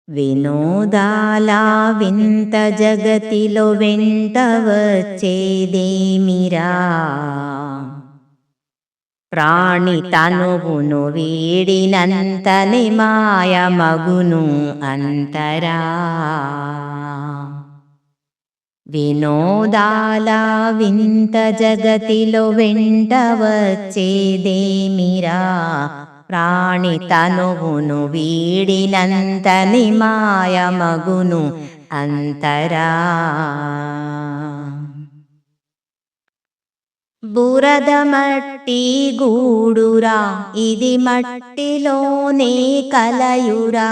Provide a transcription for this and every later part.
వినోదాల వింత జగతిలో వెంట వచ్చేదేమిరా, ప్రాణి తనువును వీడినంతనే మాయమగును అంతరా. వినోదాల వింత జగతిలో వెంట వచ్చేదేమిరా, ప్రాణి తనువును వీడినంతని మాయమగును అంతరా. బురద మట్టి గూడురా, ఇది మట్టిలోనే కలయురా.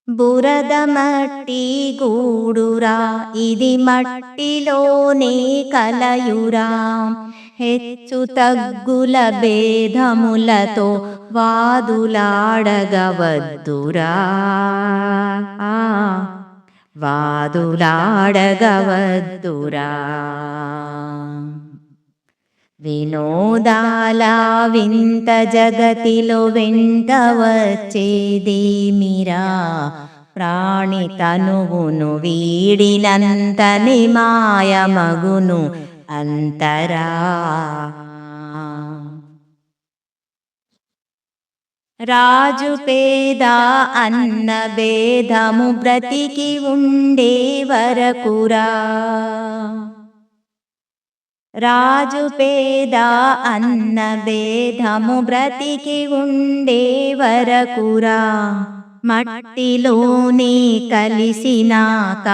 బురద మట్టి గూడురా, ఇది మట్టిలోనే కలయురా. హెచ్చు తగ్గుల భేదములతో వాదులాడగవద్దురా, వాదులాడగవద్దురా. వినోదాల వింత జగతిలో వెంట వచ్చేదేమిరా, ప్రాణి తనువును వీడినంతని మాయమగును అంతరా. రాజు పేద అన్న భేదము బ్రతికి ఉండే వరకురా. రాజు పేద అన్న భేదము బ్రతికి ఉండే వరకురా. మట్టిలోనే కలిసినాక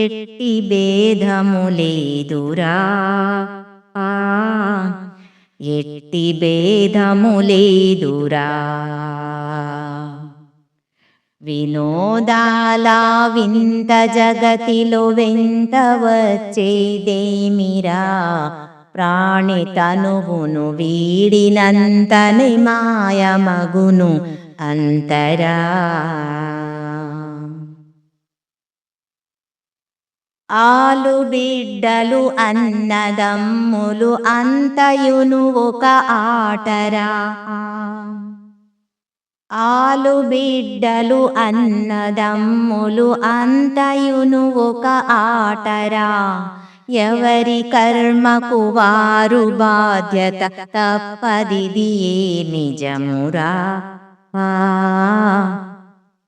ఎట్టి భేదము లేదురా, ఎట్టి భేదము లేదురా. వినోదాల వింత జగతిలో వెంట వచ్చేదేమిరా, ప్రాణి తనువును వీడినంతని మాయమగును అంతరా. ఆలు బిడ్డలు అన్నదమ్ములు అంతయును ఒక ఆటరా. ఆలు బిడ్డలు అన్నదమ్ములు అంతయును ఒక ఆటరా. ఎవరి కర్మకు వారు బాధ్యత తప్పదిది నిజమురా,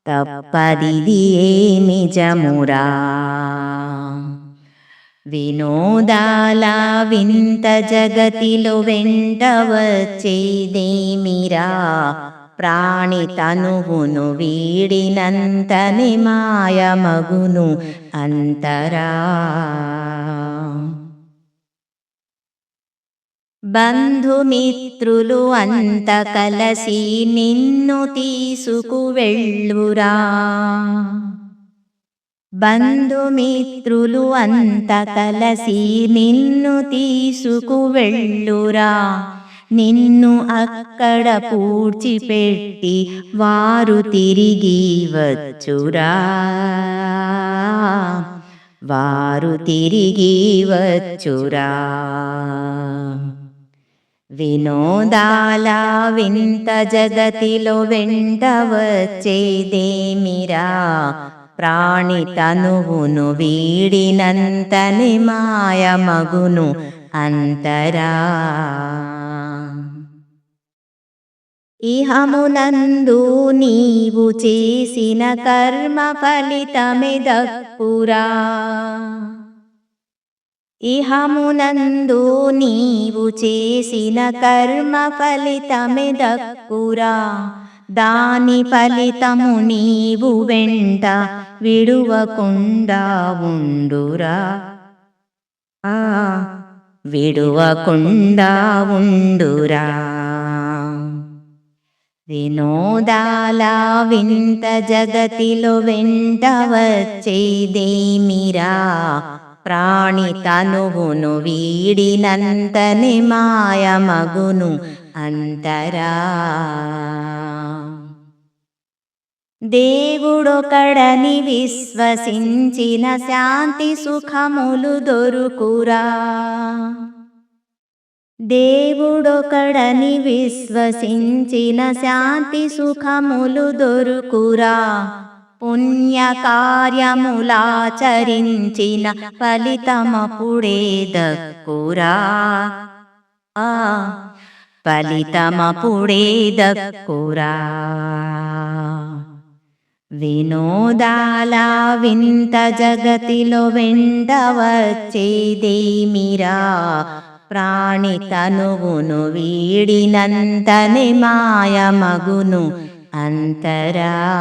తప్పదిది నిజమురా. వినోదాల వింత జగతిలో వెంట వచ్చేదేమిరా, ప్రాణి తనువును వీడినంతని మాయమగును అంతరా. బంధుమిత్రులు అంత కలసి నిన్ను తీసుకు వెళ్ళురా. బంధుమిత్రులు అంత కలసి నిన్ను తీసుకు వెళ్ళురా. నిన్ను అక్కడ పూడ్చిపెట్టి వారు తిరిగి వచ్చురా, వారు తిరిగి వచ్చురా. వినోదాల వింత జగతిలో వెంట వచ్చేదేమిరా, ప్రాణి తనువును వీడినంతని మాయమగును అంతరా. ఇహమునందు నీవు చేసిన కర్మ ఫలితమే దక్కురా. ఇహమునందు నీవు చేసిన కర్మ ఫలితమే దక్కురా. దాని ఫలితము నీవు వెంట విడువకుండా ఉండురా, విడువకుండా ఉండురా. వినోదాల వింత జగతిలో వెంట వచ్చేదేమిరా, ప్రాణి తనువును వీడినంతని మాయమగును అంతరా. దేవుడొకడని విశ్వసించిన శాంతి సుఖములు దొరుకురా. దేవుడొకడని విశ్వసించిన శాంతి సుఖములు దొరుకురా. పుణ్యకార్యములాచరించిన ఫలితమపుడే దక్కురా. ఫలితమపుడే దక్కురా. వినోదాల వింత జగతిలో వెంట వచ్చేదేమిరా. ప్రాణి తనువును వీడినంతనే మాయమగును అంతరా.